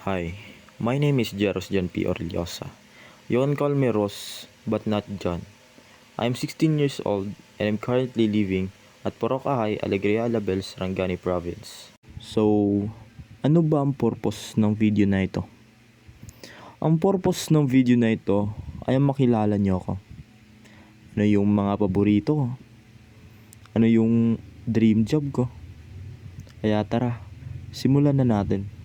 Hi, my name is Jeros John P. Orliosa. You can call me Ros, but not John. I am 16 years old and am currently living at Porocahai, Alegria Alabel, Sarangani Province. So, ano ba ang purpose ng video na ito? Ang purpose ng video na ito ay makilala niyo ako. Ano yung mga paborito ko? Ano yung dream job ko? Kaya tara, simulan na natin.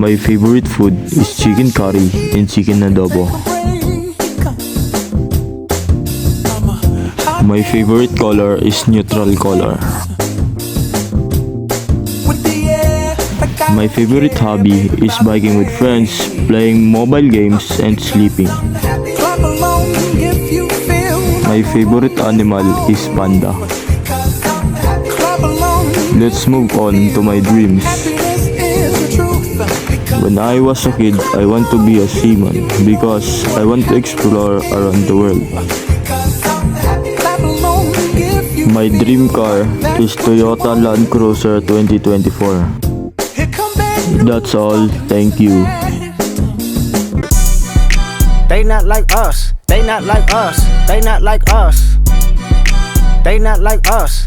My favorite food is chicken curry and chicken adobo. My favorite color is neutral color. My favorite hobby is biking with friends, playing mobile games, and sleeping. My favorite animal is panda. Let's move on to my dreams. When I was a kid, I want to be a seaman because I want to explore around the world. My dream car is Toyota Land Cruiser 2024. That's all. Thank you. They not like us. They not like us. They not like us. They not like us.